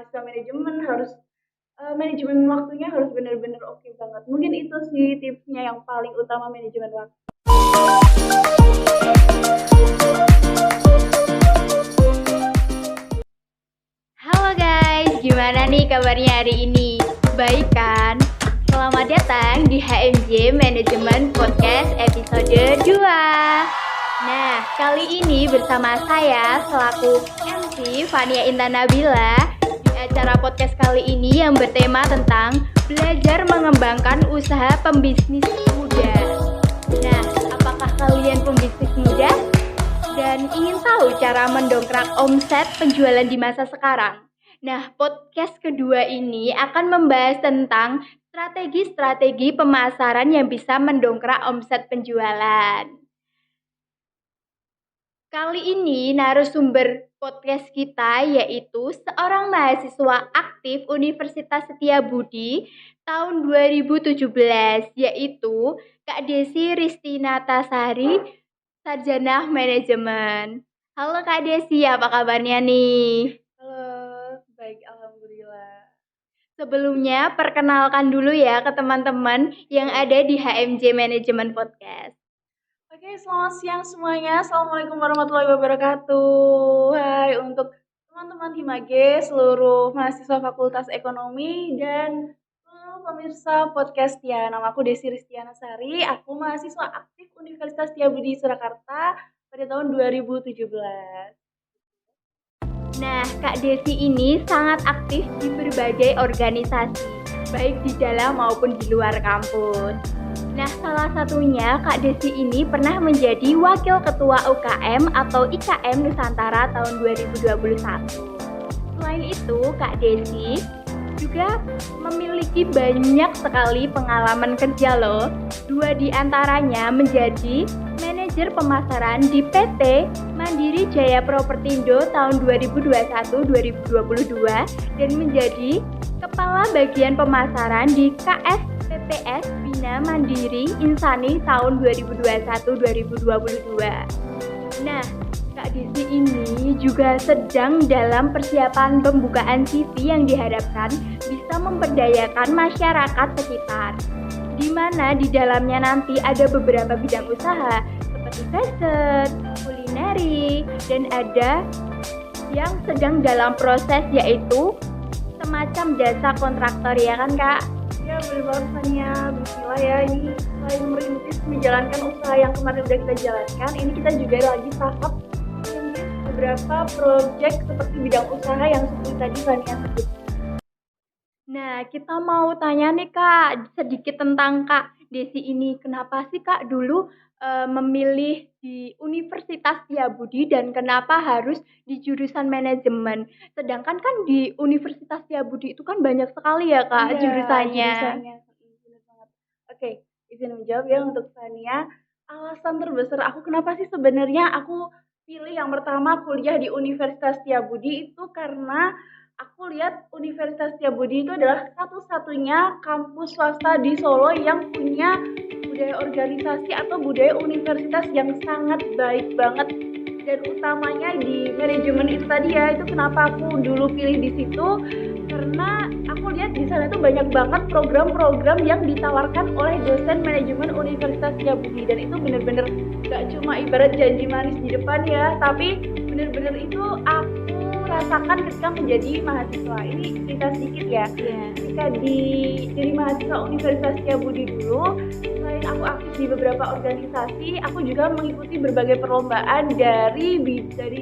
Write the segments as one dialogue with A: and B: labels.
A: mahasiswa manajemen harus manajemen waktunya harus benar-benar oke banget. Mungkin itu sih tipsnya yang paling utama manajemen waktu.
B: Halo guys, gimana nih kabarnya hari ini? Baik kan? Selamat datang di HMJ Manajemen Podcast episode 2. Nah, kali ini bersama saya selaku MC Fania Intan Nabila di acara podcast kali ini yang bertema tentang belajar mengembangkan usaha pembisnis muda. Nah, apakah kalian pembisnis muda? Dan ingin tahu cara mendongkrak omset penjualan di masa sekarang? Nah, podcast kedua ini akan membahas tentang strategi-strategi pemasaran yang bisa mendongkrak omset penjualan. Kali ini narasumber podcast kita yaitu seorang mahasiswa aktif Universitas Setiabudi tahun 2017, yaitu Kak Desi Ristinata-Sari, Sarjana Manajemen. Halo Kak Desi, apa kabarnya nih?
A: Halo, baik alhamdulillah.
B: Sebelumnya perkenalkan dulu ya ke teman-teman yang ada di HMJ Manajemen Podcast.
A: Oke, selamat siang semuanya. Assalamualaikum warahmatullahi wabarakatuh. Hai untuk teman-teman Himage, seluruh mahasiswa Fakultas Ekonomi dan seluruh pemirsa podcast ya. Nama aku Desi Ristiana Sari. Aku mahasiswa aktif Universitas Setiabudi Surakarta pada tahun 2017.
B: Nah, Kak Desi ini sangat aktif di berbagai organisasi, baik di dalam maupun di luar kampus. Nah, salah satunya Kak Desi ini pernah menjadi Wakil Ketua UKM atau IKM Nusantara tahun 2021. Selain itu, Kak Desi juga memiliki banyak sekali pengalaman kerja loh. 2 di antaranya menjadi manajer pemasaran di PT Mandiri Jaya Propertindo tahun 2021-2022 dan menjadi Kepala Bagian Pemasaran di KSPPS Bina Mandiri Insani tahun 2021-2022. Nah, Kak Desi ini juga sedang dalam persiapan pembukaan CV yang diharapkan bisa memberdayakan masyarakat sekitar, di mana di dalamnya nanti ada beberapa bidang usaha seperti fashion, kulineri, dan ada yang sedang dalam proses yaitu semacam jasa kontraktor, ya kan Kak?
A: Ya, benar banget Fania. Bismillah ya, ini selain merintis menjalankan usaha yang kemarin udah kita jalankan, ini kita juga lagi tahap merintis beberapa proyek seperti bidang usaha yang seperti tadi Fania sebut.
B: Nah, kita mau tanya nih Kak, sedikit tentang Kak Desi ini. Kenapa sih Kak dulu memilih di Universitas Setiabudi dan kenapa harus di jurusan manajemen? Sedangkan kan di Universitas Setiabudi itu kan banyak sekali ya Kak jurusannya.
A: Benar banget. Oke, izin menjawab ya untuk Fania. Alasan terbesar aku kenapa sih sebenarnya aku pilih yang pertama kuliah di Universitas Setiabudi itu karena aku lihat Universitas Setiabudi itu adalah satu-satunya kampus swasta di Solo yang punya budaya organisasi atau budaya universitas yang sangat baik banget, dan utamanya di manajemen itu tadi ya. Itu kenapa aku dulu pilih di situ, karena aku lihat di sana tuh banyak banget program-program yang ditawarkan oleh dosen manajemen Universitas Setiabudi, dan itu bener-bener gak cuma ibarat janji manis di depan ya, tapi bener-bener itu aku rasakan ketika menjadi mahasiswa. Ini cerita sedikit ya. Ketika jadi mahasiswa Universitas Setiabudi dulu, selain aku aktif di beberapa organisasi, aku juga mengikuti berbagai perlombaan dari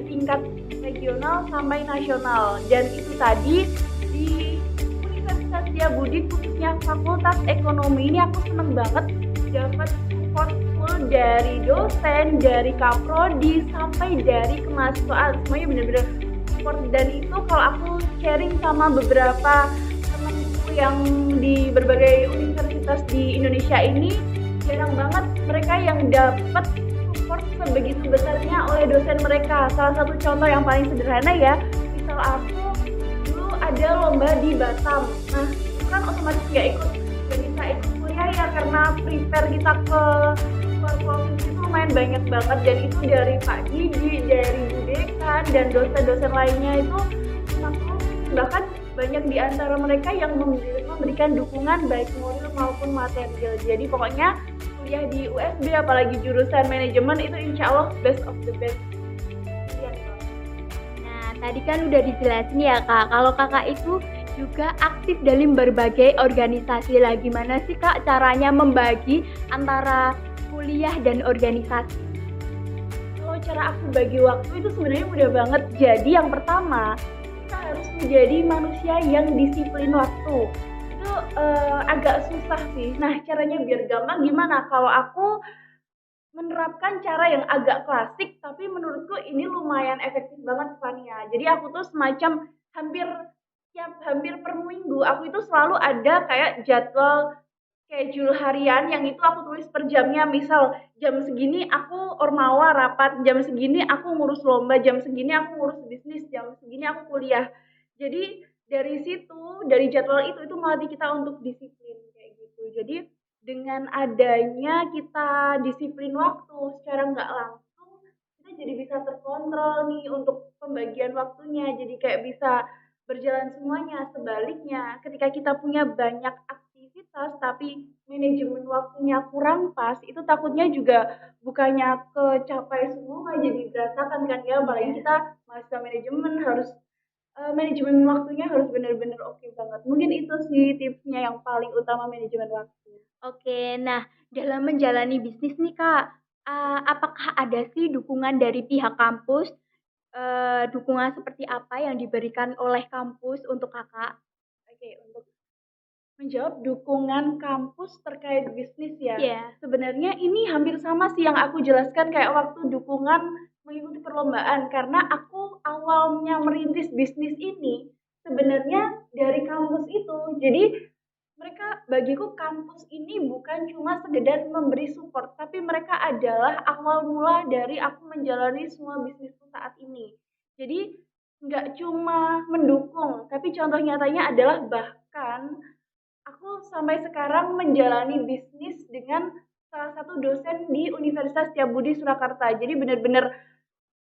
A: tingkat regional sampai nasional. Dan itu tadi di Universitas Setiabudi khususnya Fakultas Ekonomi ini aku seneng banget dapat support full dari dosen, dari kaprodi sampai dari kemahasiswaan. Semuanya bener-bener support, dan itu kalau aku sharing sama beberapa temanku yang di berbagai universitas di Indonesia ini, jarang banget mereka yang dapat support sebegitu besarnya oleh dosen mereka. Salah satu contoh yang paling sederhana ya, misal aku dulu ada lomba di Batam. Nah, itu kan otomatis nggak bisa ikut kuliah ya, karena prepare kita ke luar provinsi itu lumayan banyak banget, dan itu dari Pak Didi, dari Bu Dekan, dan dosen-dosen lainnya itu 50 bahkan banyak di antara mereka yang memberikan dukungan baik moral maupun material. Jadi pokoknya kuliah di USB apalagi jurusan manajemen itu insya Allah best of the best.
B: Nah, tadi kan udah dijelasin ya Kak, kalau Kakak itu juga aktif dalam berbagai organisasi lah. Gimana sih Kak caranya membagi antara kuliah dan organisasi?
A: Kalau cara aku bagi waktu itu sebenarnya mudah banget. Jadi yang pertama, kita harus menjadi manusia yang disiplin waktu. Itu agak susah sih. Nah, caranya biar gampang gimana? Kalau aku menerapkan cara yang agak klasik, tapi menurutku ini lumayan efektif banget Fania. Jadi aku tuh semacam hampir per minggu aku itu selalu ada kayak jadwal schedule harian yang itu aku tulis per jamnya. Misal jam segini aku ormawa rapat, jam segini aku ngurus lomba, jam segini aku ngurus bisnis, jam segini aku kuliah. Jadi dari situ, dari jadwal itu melatih kita untuk disiplin kayak gitu. Jadi dengan adanya kita disiplin waktu secara nggak langsung, kita jadi bisa terkontrol nih untuk pembagian waktunya. Jadi kayak bisa berjalan semuanya. Sebaliknya, ketika kita punya banyak aktivitas tapi manajemen waktunya kurang pas, itu takutnya juga bukannya kecapai semua jadi berantakan kan ya. Apalagi kita mahasiswa manajemen harus manajemen waktunya harus benar-benar oke banget. Mungkin itu sih tipsnya yang paling utama manajemen waktu.
B: Oke, nah dalam menjalani bisnis nih Kak, apakah ada sih dukungan dari pihak kampus? Dukungan seperti apa yang diberikan oleh kampus untuk Kakak?
A: Oke, untuk menjawab dukungan kampus terkait bisnis ya.
B: Iya.
A: Sebenarnya ini hampir sama sih yang aku jelaskan kayak waktu dukungan mengikuti perlombaan karena aku awalnya merintis bisnis ini sebenarnya dari kampus itu. Jadi mereka bagiku kampus ini bukan cuma sekedar memberi support, tapi mereka adalah awal mula dari aku menjalani semua bisnisku saat ini. Jadi nggak cuma mendukung, tapi contoh nyatanya adalah bahkan aku sampai sekarang menjalani bisnis dengan salah satu dosen di Universitas Setiabudi Surakarta. Jadi benar-benar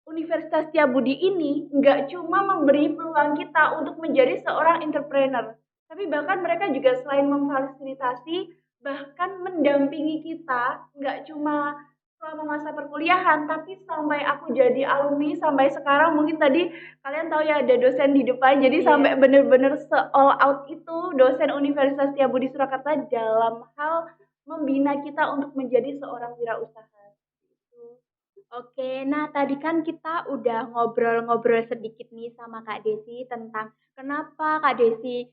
A: Universitas Setiabudi ini nggak cuma memberi peluang kita untuk menjadi seorang entrepreneur, tapi bahkan mereka juga selain memfasilitasi, bahkan mendampingi kita, nggak cuma selama masa perkuliahan, tapi sampai aku jadi alumni, sampai sekarang mungkin tadi kalian tahu ya ada dosen di depan, jadi sampai bener-bener se-all out itu dosen Universitas Setiabudi Surakarta dalam hal membina kita untuk menjadi seorang wirausaha.
B: Oke, nah tadi kan kita udah ngobrol-ngobrol sedikit nih sama Kak Desi tentang kenapa Kak Desi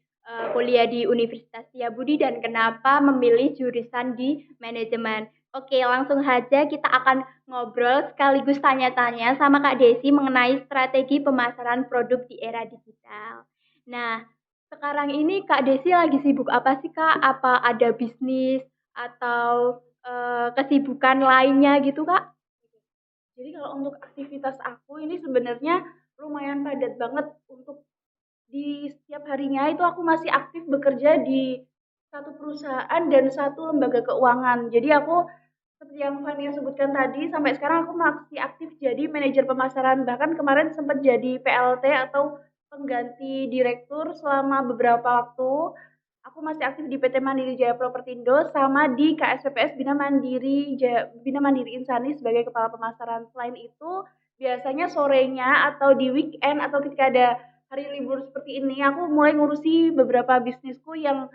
B: kuliah di Universitas Setiabudi dan kenapa memilih jurusan di manajemen. Oke, langsung saja kita akan ngobrol sekaligus tanya-tanya sama Kak Desi mengenai strategi pemasaran produk di era digital. Nah, sekarang ini Kak Desi lagi sibuk apa sih Kak? Apa ada bisnis atau kesibukan lainnya gitu Kak?
A: Jadi kalau untuk aktivitas aku ini sebenarnya lumayan padat banget untuk di setiap harinya itu aku masih aktif bekerja di satu perusahaan dan satu lembaga keuangan. Jadi aku seperti yang Fania sebutkan tadi, sampai sekarang aku masih aktif jadi manajer pemasaran. Bahkan kemarin sempat jadi PLT atau pengganti direktur selama beberapa waktu. Aku masih aktif di PT Mandiri Jaya Propertindo sama di KSPPS Bina Mandiri Insani sebagai kepala pemasaran. Selain itu, biasanya sorenya atau di weekend atau ketika ada hari libur seperti ini, aku mulai ngurusi beberapa bisnisku yang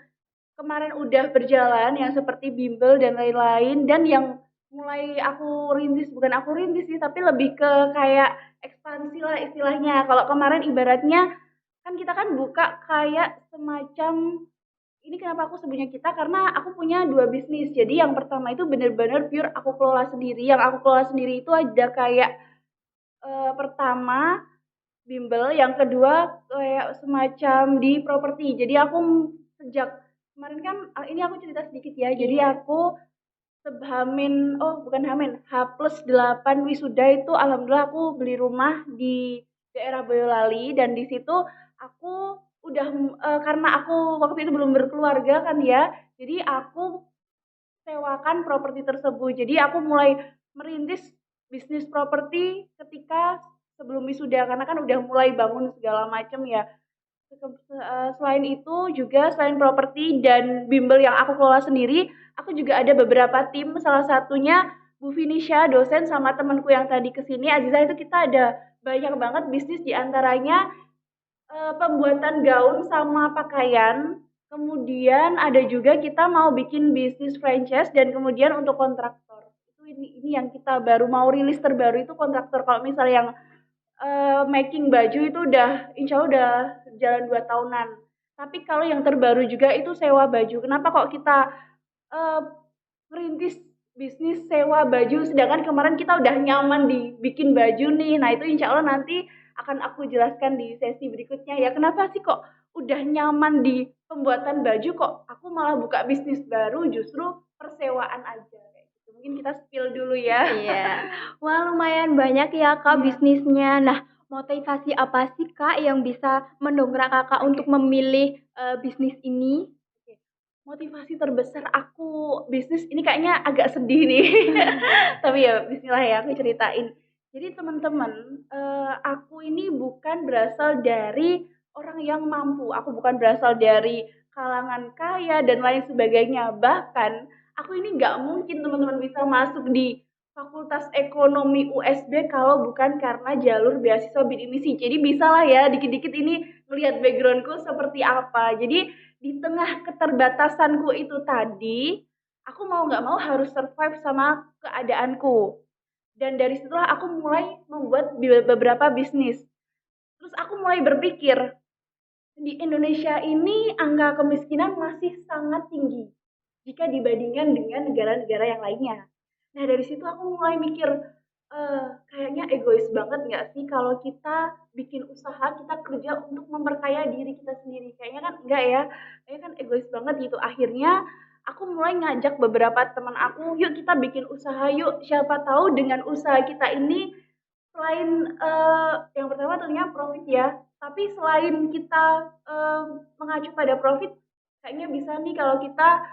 A: kemarin udah berjalan, yang seperti bimbel dan lain-lain, dan yang mulai aku rintis, bukan aku rintis sih, tapi lebih ke kayak ekspansi lah istilahnya. Kalau kemarin ibaratnya kan kita kan buka kayak semacam ini kenapa aku sebutnya kita karena aku punya dua bisnis. Jadi yang pertama itu benar-benar pure aku kelola sendiri. Yang aku kelola sendiri itu ada kayak pertama bimbel, yang kedua kayak semacam di properti. Jadi aku sejak kemarin kan ini aku cerita sedikit ya. Jadi aku bukan Hamin, H+8 wisuda itu alhamdulillah aku beli rumah di daerah Boyolali dan di situ aku udah karena aku waktu itu belum berkeluarga kan ya. Jadi aku sewakan properti tersebut. Jadi aku mulai merintis bisnis properti ketika sebelum wisuda karena kan udah mulai bangun segala macam ya. Selain itu juga selain properti dan bimbel yang aku kelola sendiri, aku juga ada beberapa tim, salah satunya Bu Finisha, dosen sama temanku yang tadi ke sini, Aziza, itu kita ada banyak banget bisnis di antaranya pembuatan gaun sama pakaian, kemudian ada juga kita mau bikin bisnis franchise dan kemudian untuk kontraktor. Itu ini yang kita baru mau rilis terbaru itu kontraktor. Kalau misalnya yang making baju itu udah insya Allah udah jalan 2 tahunan. Tapi kalau yang terbaru juga itu sewa baju. Kenapa kok kita eh, merintis bisnis sewa baju sedangkan kemarin kita udah nyaman di bikin baju nih. Nah, itu insya Allah nanti akan aku jelaskan di sesi berikutnya ya. Kenapa sih kok udah nyaman di pembuatan baju kok aku malah buka bisnis baru justru persewaan aja kayak gitu. Mungkin kita spill dulu ya.
B: Iya. Wah, lumayan banyak ya Kak
A: Iya.
B: bisnisnya. Nah, motivasi apa sih Kak yang bisa mendongkrak Kakak untuk memilih bisnis ini?
A: Oke. Motivasi terbesar aku bisnis ini kayaknya agak sedih nih. Tapi ya bismillah ya aku ceritain. Jadi teman-teman, aku ini bukan berasal dari orang yang mampu. Aku bukan berasal dari kalangan kaya dan lain sebagainya. Bahkan aku ini nggak mungkin teman-teman bisa masuk di Fakultas Ekonomi USB kalau bukan karena jalur beasiswa bidik misi. Jadi bisalah ya dikit-dikit ini melihat backgroundku seperti apa. Jadi di tengah keterbatasanku itu tadi, aku mau nggak mau harus survive sama keadaanku. Dan dari situlah aku mulai membuat beberapa bisnis. Terus aku mulai berpikir, di Indonesia ini angka kemiskinan masih sangat tinggi jika dibandingkan dengan negara-negara yang lainnya. Nah, dari situ aku mulai mikir, kayaknya egois banget nggak sih kalau kita bikin usaha, kita kerja untuk memperkaya diri kita sendiri. Kayaknya kan enggak ya, kayaknya kan egois banget gitu. Akhirnya aku mulai ngajak beberapa teman aku, yuk kita bikin usaha yuk. Siapa tahu dengan usaha kita ini selain yang pertama tentunya profit ya, tapi selain kita mengacu pada profit, kayaknya bisa nih kalau kita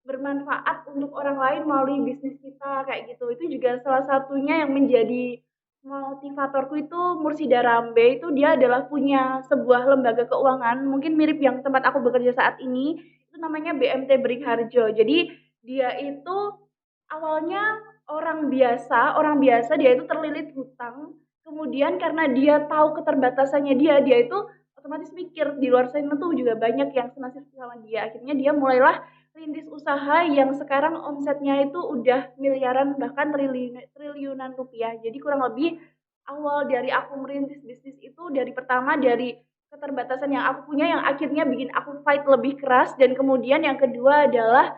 A: bermanfaat untuk orang lain melalui bisnis kita kayak gitu. Itu juga salah satunya yang menjadi motivatorku itu Mursida Rambe, itu dia adalah punya sebuah lembaga keuangan mungkin mirip yang tempat aku bekerja saat ini, itu namanya BMT Beringharjo. Jadi dia itu awalnya orang biasa dia itu terlilit hutang, kemudian karena dia tahu keterbatasannya dia itu otomatis mikir di luar sana tuh juga banyak yang senasib sama dia. Akhirnya dia mulailah rintis usaha yang sekarang omsetnya itu udah miliaran bahkan triliunan rupiah. Jadi kurang lebih awal dari aku merintis bisnis itu dari pertama dari keterbatasan yang aku punya yang akhirnya bikin aku fight lebih keras dan kemudian yang kedua adalah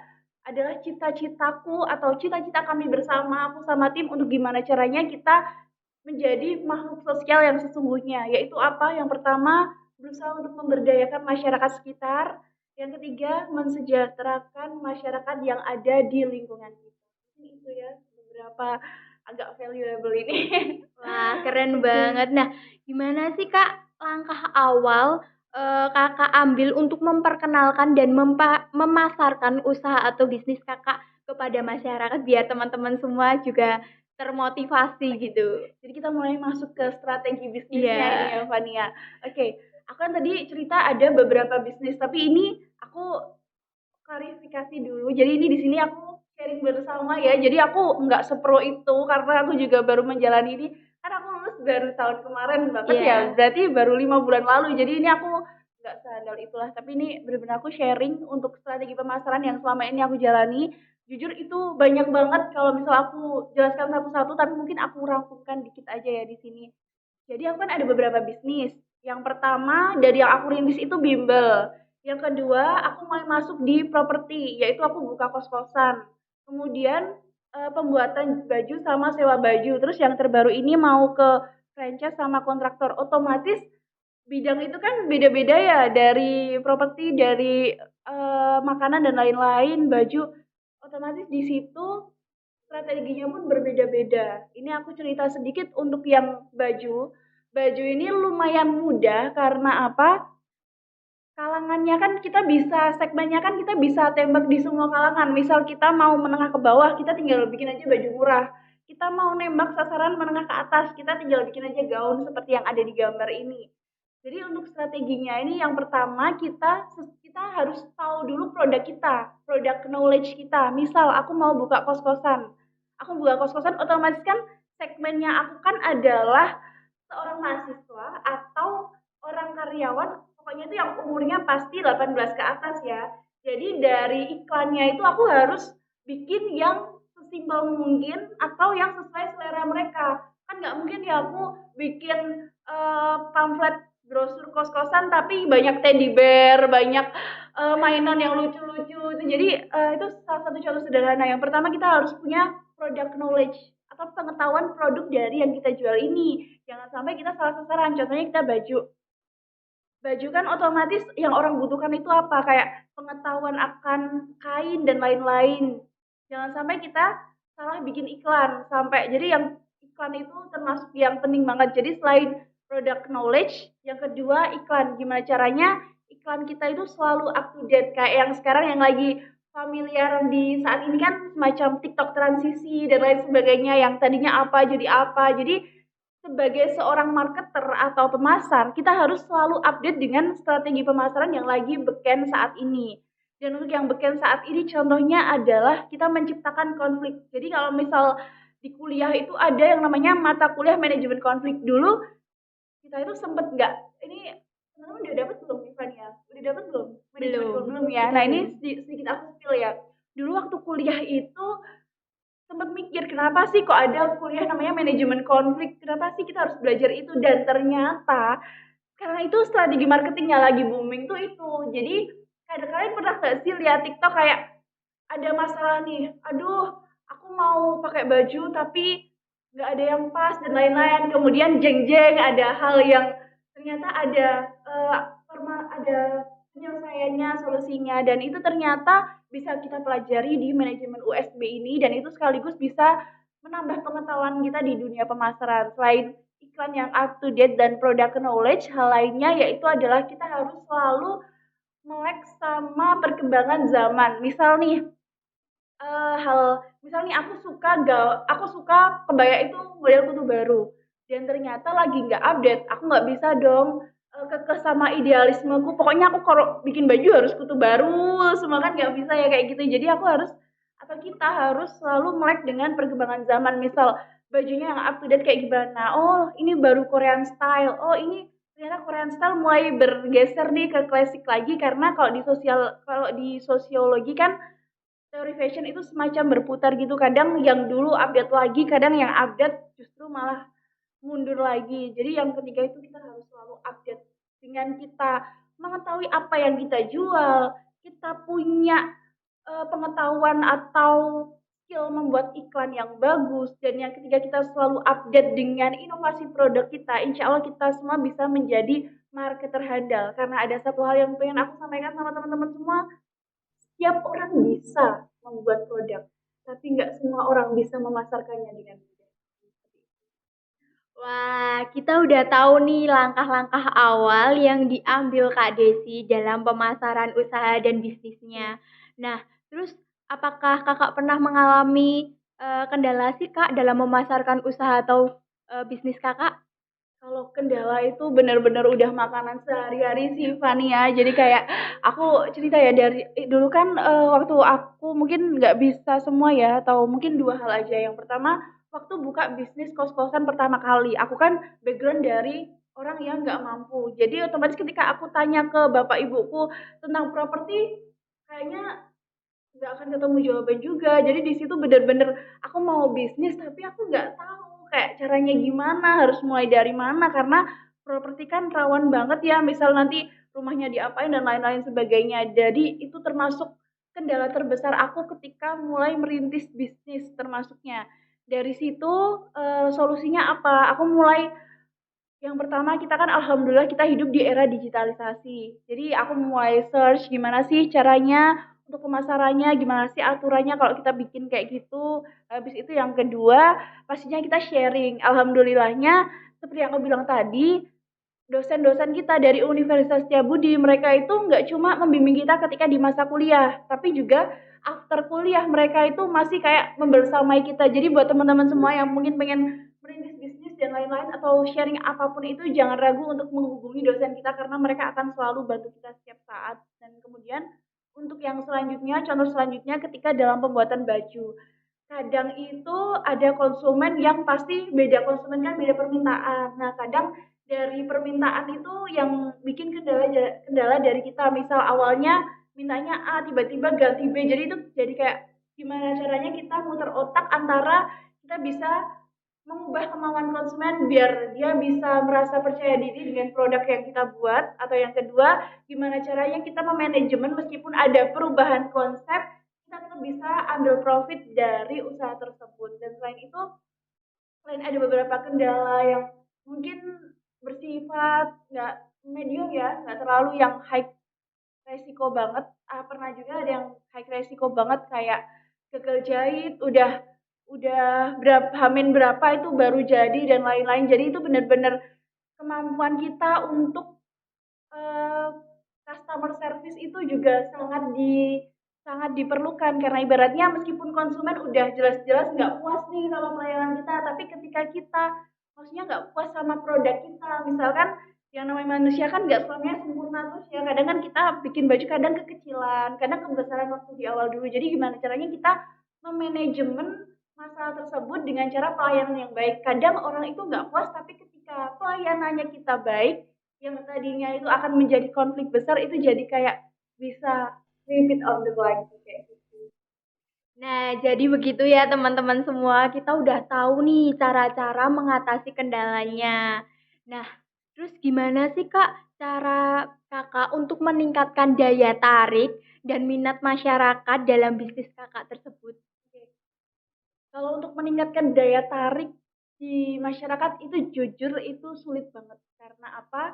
A: cita-citaku atau cita-cita kami bersama aku sama tim untuk gimana caranya kita menjadi makhluk sosial yang sesungguhnya, yaitu apa? Yang pertama, berusaha untuk memberdayakan masyarakat sekitar. Yang ketiga, mensejahterakan masyarakat yang ada di lingkungan kita. Itu ya beberapa agak valuable ini.
B: Wah, keren
A: Oke.
B: banget. Nah, gimana sih Kak langkah awal Kakak ambil untuk memperkenalkan dan memasarkan usaha atau bisnis Kakak kepada masyarakat biar teman-teman semua juga termotivasi
A: Oke.
B: gitu?
A: Jadi kita mulai masuk ke strategi bisnisnya ini
B: Iya.
A: ya, Fania. Oke, aku kan tadi cerita ada beberapa bisnis, tapi ini aku klarifikasi dulu. Jadi ini di sini aku sharing bersama ya. Jadi aku nggak sepro itu karena aku juga baru menjalani ini. Kan aku lulus baru tahun kemarin banget ya.
B: Iya.
A: Berarti baru 5 bulan lalu. Jadi ini aku nggak sehandal itulah. Tapi ini benar-benar aku sharing untuk strategi pemasaran yang selama ini aku jalani. Jujur itu banyak banget kalau misal aku jelaskan satu-satu. Tapi mungkin aku rangkumkan dikit aja ya di sini. Jadi aku kan ada beberapa bisnis. Yang pertama dari yang aku rintis itu bimbel. Yang kedua, aku mulai masuk di properti, yaitu aku buka kos-kosan. Kemudian pembuatan baju sama sewa baju. Terus yang terbaru ini mau ke franchise sama kontraktor. Otomatis bidang itu kan beda-beda ya, dari properti, dari makanan dan lain-lain, baju. Otomatis di situ strateginya pun berbeda-beda. Ini aku cerita sedikit untuk yang baju. Baju ini lumayan mudah karena apa? Kalangannya kan kita bisa segmennya kan kita bisa tembak di semua kalangan. Misal kita mau menengah ke bawah, kita tinggal bikin aja baju murah. Kita mau nembak sasaran menengah ke atas, kita tinggal bikin aja gaun seperti yang ada di gambar ini. Jadi untuk strateginya ini yang pertama kita harus tahu dulu produk kita, produk knowledge kita. Misal aku mau buka kos-kosan. Aku buka kos-kosan otomatis kan segmennya aku kan adalah seorang mahasiswa atau orang karyawan, pokoknya itu yang umurnya pasti 18 ke atas ya. Jadi dari iklannya itu aku harus bikin yang sesimpel mungkin atau yang sesuai selera mereka. Kan nggak mungkin ya aku bikin pamflet brosur kos-kosan tapi banyak teddy bear, banyak mainan yang lucu-lucu. Jadi itu salah satu contoh sederhana. Yang pertama kita harus punya product knowledge atau pengetahuan produk dari yang kita jual ini. Jangan sampai kita salah sasaran. Contohnya kita baju. Baju kan otomatis yang orang butuhkan itu apa? Kayak pengetahuan akan kain dan lain-lain. Jangan sampai kita salah bikin iklan sampai jadi yang iklan itu termasuk yang penting banget. Jadi selain product knowledge, yang kedua iklan. Gimana caranya iklan kita itu selalu up to date kayak yang sekarang yang lagi familiar di saat ini kan semacam TikTok transisi dan lain sebagainya yang tadinya apa jadi apa. Jadi sebagai seorang marketer atau pemasar, kita harus selalu update dengan strategi pemasaran yang lagi beken saat ini. Dan untuk yang beken saat ini contohnya adalah kita menciptakan konflik. Jadi kalau misal di kuliah itu ada yang namanya mata kuliah manajemen konflik. Dulu kita itu sempet nggak, ini teman-teman udah dapet belum Ivan ya? Udah dapet belum? Manajemen konflik
B: Belum.
A: belum ya? Nah ini sedikit aku spill ya. Dulu waktu kuliah itu sempat mikir kenapa sih kok ada kuliah namanya manajemen konflik, kenapa sih kita harus belajar itu, dan ternyata karena itu strategi marketingnya lagi booming tuh itu. Jadi kadang kalian pernah gak sih lihat TikTok kayak ada masalah nih, aduh aku mau pakai baju tapi nggak ada yang pas dan lain-lain, kemudian jeng-jeng ada hal yang ternyata ada ada penyelesaiannya, solusinya, dan itu ternyata bisa kita pelajari di manajemen USB ini, dan itu sekaligus bisa menambah pengetahuan kita di dunia pemasaran. Selain iklan yang up to date dan product knowledge, hal lainnya yaitu adalah kita harus selalu melek sama perkembangan zaman. Misal nih, misalnya aku suka kebaya itu model kutu baru dan ternyata lagi nggak update, aku nggak bisa dong kekeh sama idealismeku, pokoknya aku kalau bikin baju harus kutu baru semua, kan nggak bisa ya kayak gitu. Jadi aku harus atau kita harus selalu melek dengan perkembangan zaman. Misal bajunya yang up to date kayak gimana, oh ini baru Korean style, oh ini ternyata Korean style mulai bergeser nih ke klasik lagi, karena kalau di sosiologi kan teori fashion itu semacam berputar gitu, kadang yang dulu update lagi, kadang yang update justru malah mundur lagi. Jadi yang ketiga itu kita harus selalu update dengan kita mengetahui apa yang kita jual, kita punya pengetahuan atau skill membuat iklan yang bagus, dan yang ketiga kita selalu update dengan inovasi produk kita. Insya Allah kita semua bisa menjadi marketer handal, karena ada satu hal yang pengen aku sampaikan sama teman-teman semua. Setiap orang bisa membuat produk, tapi nggak semua orang bisa memasarkannya dengan mudah.
B: Wah, kita udah tahu nih langkah-langkah awal yang diambil Kak Desi dalam pemasaran usaha dan bisnisnya. Nah, terus apakah Kakak pernah mengalami kendala sih Kak dalam memasarkan usaha atau bisnis Kakak?
A: Kalau kendala itu benar-benar udah makanan sehari-hari sih Fani ya. Jadi kayak aku cerita ya dari dulu kan waktu aku mungkin nggak bisa semua ya, atau mungkin dua hal aja. Yang pertama waktu buka bisnis kos-kosan pertama kali, aku kan background dari orang yang nggak mampu. Jadi otomatis ketika aku tanya ke bapak ibuku tentang properti, kayaknya nggak akan ketemu jawaban juga. Jadi di situ bener-bener aku mau bisnis tapi aku nggak tahu kayak caranya gimana, harus mulai dari mana, karena properti kan rawan banget ya, misal nanti rumahnya diapain dan lain-lain sebagainya. Jadi itu termasuk kendala terbesar aku ketika mulai merintis bisnis termasuknya. Dari situ solusinya apa? Aku mulai yang pertama kita kan alhamdulillah kita hidup di era digitalisasi. Jadi aku mulai search gimana sih caranya untuk pemasarannya, gimana sih aturannya kalau kita bikin kayak gitu. Habis itu yang kedua, pastinya kita sharing. Alhamdulillahnya seperti yang aku bilang tadi, dosen-dosen kita dari Universitas Setiabudi, mereka itu nggak cuma membimbing kita ketika di masa kuliah, tapi juga after kuliah mereka itu masih kayak membersamai kita. Jadi buat teman-teman semua yang mungkin pengen merintis bisnis dan dan lain-lain atau sharing apapun itu jangan ragu untuk menghubungi dosen kita karena mereka akan selalu bantu kita setiap saat. Dan kemudian untuk yang selanjutnya, contoh selanjutnya ketika dalam pembuatan baju. Kadang itu ada konsumen yang pasti beda konsumen kan beda permintaan. Nah, kadang dari permintaan itu yang bikin kendala dari kita. Misal awalnya mintanya A, tiba-tiba ganti B. Jadi itu jadi kayak gimana caranya kita muter otak antara kita bisa mengubah kemauan konsumen biar dia bisa merasa percaya diri dengan produk yang kita buat, atau yang kedua gimana caranya kita memanajemen meskipun ada perubahan konsep kita tetap bisa ambil profit dari usaha tersebut. Dan selain ada beberapa kendala yang mungkin bersifat nggak medium ya, nggak terlalu yang high resiko banget. Pernah juga ada yang high resiko banget kayak gagal jahit, udah berapa hamin berapa itu baru jadi dan lain-lain. Jadi itu benar-benar kemampuan kita untuk eee, customer service itu juga sangat diperlukan karena ibaratnya meskipun konsumen udah jelas-jelas nggak puas nih sama pelayanan kita, tapi ketika kita maksudnya nggak puas sama produk kita, misalkan yang namanya manusia kan nggak selamanya sempurna terus ya, kadang kan kita bikin baju kadang kekecilan, kadang kebesaran waktu di awal dulu. Jadi gimana caranya kita memanajemen masalah tersebut dengan cara pelayanan yang baik. Kadang orang itu nggak puas, tapi ketika pelayanannya kita baik, yang tadinya itu akan menjadi konflik besar itu jadi kayak bisa repeat of the line kayak gitu.
B: Nah, jadi begitu ya teman-teman semua. Kita udah tahu nih cara-cara mengatasi kendalanya. Nah, terus gimana sih Kak cara Kakak untuk meningkatkan daya tarik dan minat masyarakat dalam bisnis Kakak tersebut?
A: Oke. Kalau untuk meningkatkan daya tarik di masyarakat itu jujur itu sulit banget karena apa?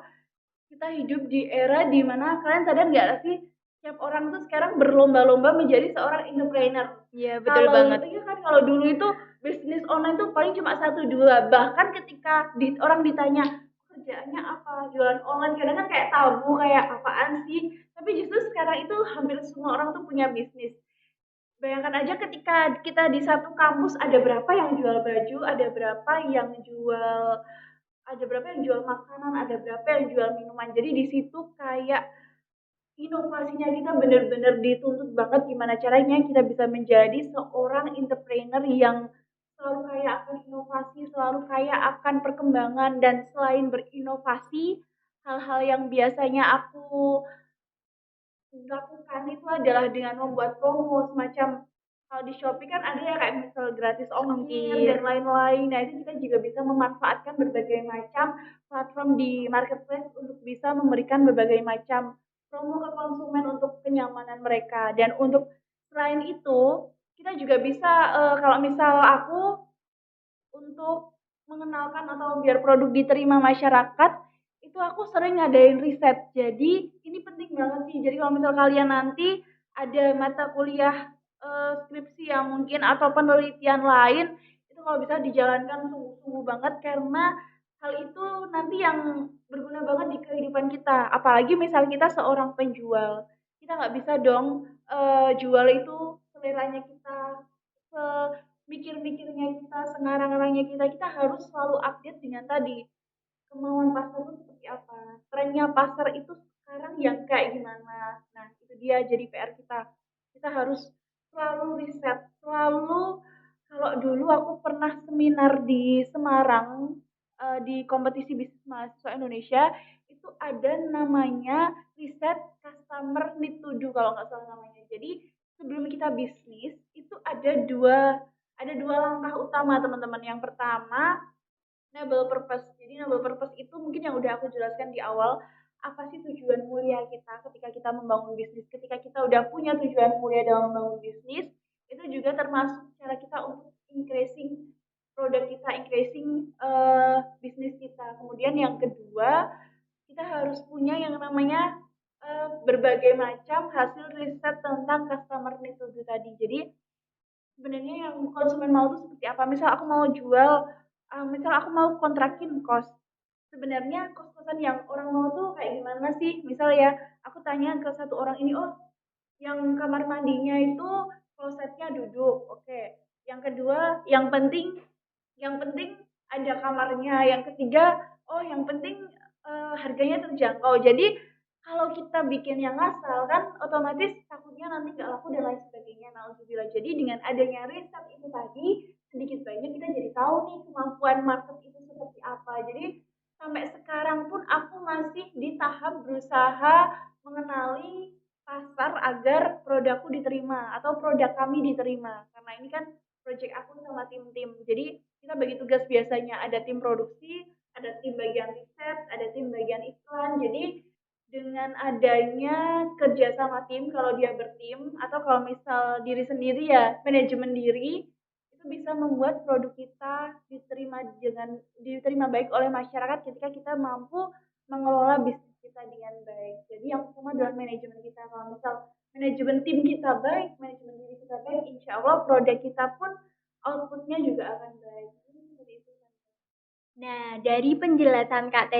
A: Kita hidup di era di mana kalian sadar nggak sih setiap orang tuh sekarang berlomba-lomba menjadi seorang entrepreneur.
B: Iya, betul
A: Kalau
B: banget.
A: iya kan kalau dulu itu bisnis online tuh paling cuma satu dua, bahkan ketika orang ditanya kerjaannya apa jualan online kadang kan kayak tabu kayak apaan sih, tapi justru sekarang itu hampir semua orang tuh punya bisnis. Bayangkan aja ketika kita di satu kampus ada berapa yang jual makanan, ada berapa yang jual minuman. Jadi di situ kayak inovasinya kita benar-benar dituntut banget gimana caranya kita bisa menjadi seorang entrepreneur yang selalu kaya akan inovasi, selalu kaya akan perkembangan, dan selain berinovasi, hal-hal yang biasanya aku lakukan itu adalah dengan membuat promo semacam kalau di Shopee kan ada ya kayak misal gratis ongkir
B: Ongkir.
A: dan lain-lain. Nah, itu kita juga bisa memanfaatkan berbagai macam platform di marketplace untuk bisa memberikan berbagai macam promo ke konsumen untuk kenyamanan mereka. Dan untuk selain itu, kita juga bisa kalau misal aku untuk mengenalkan atau biar produk diterima masyarakat, itu aku sering ngadain riset. Jadi ini penting banget sih. Jadi kalau misal kalian nanti ada mata kuliah skripsi yang mungkin atau penelitian lain, itu kalau bisa dijalankan sungguh-sungguh banget karena hal itu nanti yang berguna banget di kehidupan kita. Apalagi misal kita seorang penjual, kita nggak bisa dong jual itu seleranya kita, mikir-mikirnya kita, sengarang-ngarangnya kita, kita harus selalu update dengan tadi kemauan pasar itu seperti apa, trennya pasar itu sekarang yang kayak gimana. Nah, itu dia jadi PR kita. Kita harus selalu riset, selalu kalau dulu aku pernah seminar di Semarang di kompetisi bisnis mahasiswa Indonesia itu ada namanya riset customer need to do kalau nggak salah namanya. Jadi sebelum kita bisnis itu ada dua langkah utama teman-teman. Yang pertama, noble purpose. Jadi noble purpose itu mungkin yang udah aku jelaskan di awal, apa sih tujuan mulia kita ketika kita membangun bisnis. Ketika kita udah punya tujuan mulia dalam membangun bisnis, itu juga termasuk cara kita untuk increasing produk kita, increasing bisnis kita. Kemudian yang kedua, kita harus punya yang namanya berbagai macam hasil riset tentang customer need to do tadi. Jadi sebenarnya yang konsumen mau tuh seperti apa? Misal aku mau jual, misal aku mau kontrakin kos. Sebenarnya kos-kosan yang orang mau tuh kayak gimana sih? Misal ya, aku tanya ke satu orang ini, oh yang kamar mandinya itu klosetnya duduk, oke. Yang kedua, yang penting ada kamarnya, yang ketiga yang penting harganya terjangkau. Jadi kalau kita bikin yang ngasal kan otomatis takutnya nanti nggak laku dan lain sebagainya. Nauzubillah. Jadi dengan adanya riset itu tadi sedikit banyak kita jadi tahu nih kemampuan market itu seperti apa. Jadi sampai sekarang pun aku masih di tahap berusaha mengenali pasar agar produkku diterima atau produk kami diterima. Karena ini kan project aku sama tim-tim. Jadi kita bagi tugas biasanya ada tim produksi, ada tim bagian riset, ada tim bagian iklan. Jadi dengan adanya kerja sama tim, kalau dia bertim atau kalau misal diri sendiri ya manajemen diri itu bisa membuat produk kita diterima baik oleh masyarakat ketika kita mampu mengelola bisnis kita dengan baik. Jadi yang pertama adalah manajemen kita. Kalau misal manajemen tim kita baik, manajemen diri kita baik, insya Allah produk kita pun outputnya juga akan baik.
B: Nah, dari penjelasan Kak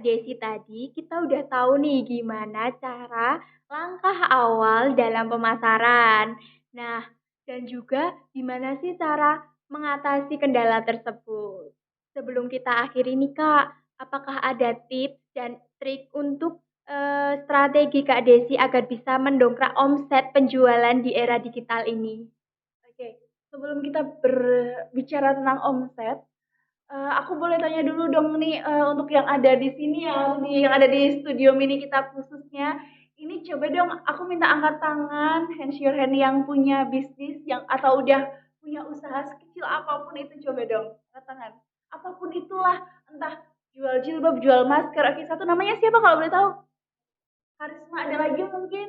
B: Desi tadi, kita udah tahu nih gimana cara langkah awal dalam pemasaran. Nah, dan juga gimana sih cara mengatasi kendala tersebut. Sebelum kita akhiri nih Kak, apakah ada tips dan trik untuk strategi Kak Desi agar bisa mendongkrak omset penjualan di era digital ini?
A: Oke, sebelum kita berbicara tentang omset, aku boleh tanya dulu dong nih, untuk yang ada di sini ya, yang ada di studio mini kita khususnya, ini coba dong aku minta angkat tangan, hands your hand yang punya bisnis yang atau udah punya usaha sekecil apapun itu coba dong, angkat tangan. Apapun itulah, entah jual jilbab, jual masker. Oke, satu namanya siapa kalau boleh tahu? Karisma, ada lagi mungkin?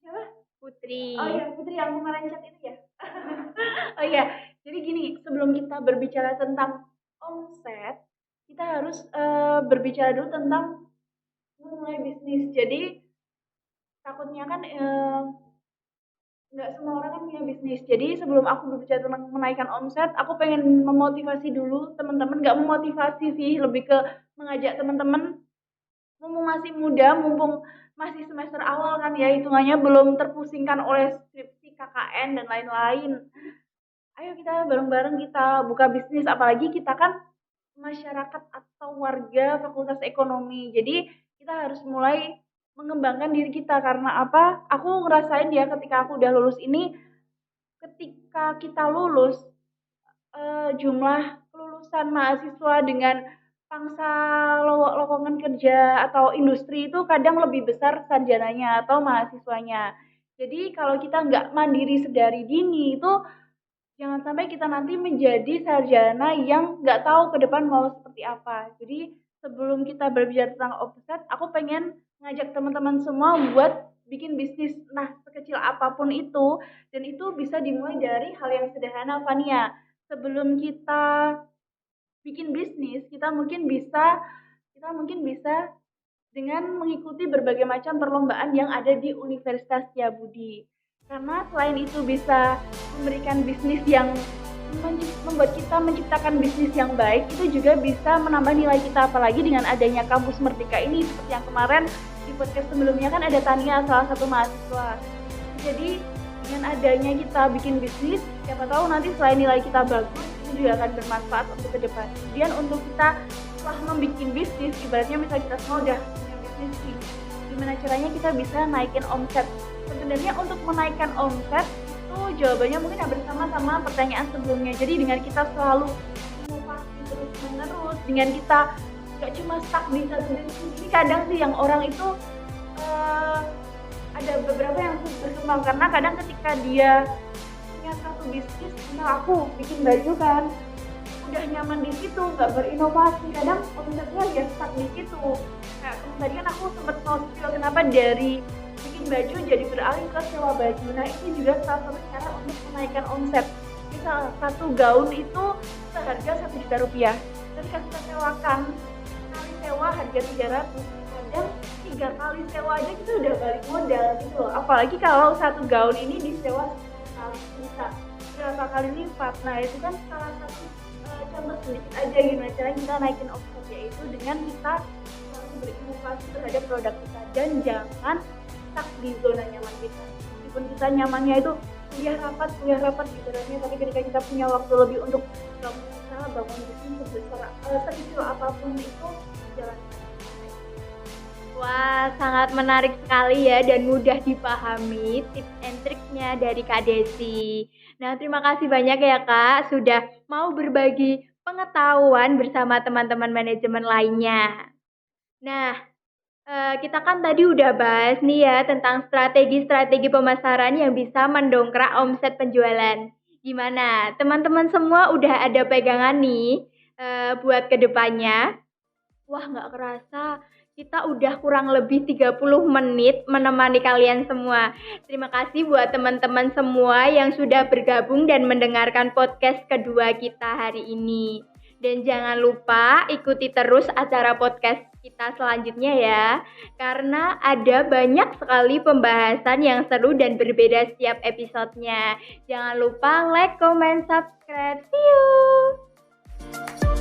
A: Siapa?
B: Putri.
A: Oh iya, Putri yang kemarin chat itu ya? Oh iya, jadi gini, sebelum kita berbicara tentang omset, kita harus berbicara dulu tentang memulai bisnis. Jadi takutnya kan nggak semua orang kan punya bisnis. Jadi sebelum aku berbicara tentang menaikkan omset, aku pengen memotivasi dulu teman-teman. Nggak memotivasi sih, lebih ke mengajak teman-teman. Mumpung masih muda, mumpung masih semester awal kan ya, hitungannya belum terpusingkan oleh skripsi, KKN, dan lain-lain. Ayo kita bareng-bareng kita buka bisnis, apalagi kita kan masyarakat atau warga fakultas ekonomi. Jadi kita harus mulai mengembangkan diri kita karena apa? Aku ngerasain ya ketika aku udah lulus ini, ketika kita lulus jumlah kelulusan mahasiswa dengan pangsa lowongan kerja atau industri itu kadang lebih besar sarjananya atau mahasiswanya. Jadi kalau kita nggak mandiri sedari dini itu jangan sampai kita nanti menjadi sarjana yang nggak tahu ke depan mau seperti apa. Jadi sebelum kita berbicara tentang omset, aku pengen ngajak teman-teman semua buat bikin bisnis, nah sekecil apapun itu, dan itu bisa dimulai dari hal yang sederhana, Fania. Sebelum kita bikin bisnis, kita mungkin bisa dengan mengikuti berbagai macam perlombaan yang ada di Universitas Setiabudi. Karena selain itu bisa memberikan bisnis yang membuat kita menciptakan bisnis yang baik, itu juga bisa menambah nilai kita, apalagi dengan adanya kampus Merdeka ini. Seperti yang kemarin di podcast sebelumnya kan ada Tania, salah satu mahasiswa. Jadi dengan adanya kita bikin bisnis, siapa tahu nanti selain nilai kita bagus, itu juga akan bermanfaat untuk ke depan. Kemudian untuk kita setelah membuat bisnis, ibaratnya misalnya kita semua udah punya bisnis nih, gimana caranya kita bisa naikin omset? Sebenarnya untuk menaikkan omset itu jawabannya mungkin hampir sama pertanyaan sebelumnya. Jadi dengan kita selalu inovasi terus menerus, dengan kita gak cuma stuck di satu bisnis. Ini kadang sih yang orang itu ada beberapa yang berkembang karena kadang ketika dia punya satu bisnis, nah aku bikin baju kan, udah nyaman di situ, nggak berinovasi, kadang omsetnya ya stuck di situ. Kayak tadi kan aku sempat spill kenapa dari bikin baju jadi beralih ke sewa baju. Nah ini juga salah satu cara untuk menaikkan omset. Misal satu gaun itu seharga Rp1.000.000, tapi kita sewakan kali sewa harga 300, kadang 3 kali sewa aja kita udah balik modal gitu loh. Apalagi kalau satu gaun ini disewa sekali bisa berapa kali lipat. Nah itu kan salah satu contoh sedikit aja gimana caranya kita naikin omset, yaitu dengan kita selalu berinovasi terhadap produk kita dan jangan stuck di zona nyaman kita. Meskipun kita nyamannya itu kuliah rapat ibaratnya, tapi ketika kita punya waktu lebih untuk bangun usaha, bangun bisnis sekecil apapun itu jalan.
B: Wah, sangat menarik sekali ya dan mudah dipahami tips and triknya dari Kak Desi. Nah, terima kasih banyak ya Kak sudah mau berbagi pengetahuan bersama teman-teman manajemen lainnya. Nah, kita kan tadi udah bahas nih ya tentang strategi-strategi pemasaran yang bisa mendongkrak omset penjualan. Gimana? Teman-teman semua udah ada pegangan nih buat kedepannya? Wah, nggak kerasa kita udah kurang lebih 30 menit menemani kalian semua. Terima kasih buat teman-teman semua yang sudah bergabung dan mendengarkan podcast kedua kita hari ini. Dan jangan lupa ikuti terus acara podcast kita selanjutnya ya. Karena ada banyak sekali pembahasan yang seru dan berbeda setiap episodenya. Jangan lupa like, comment, subscribe. See you!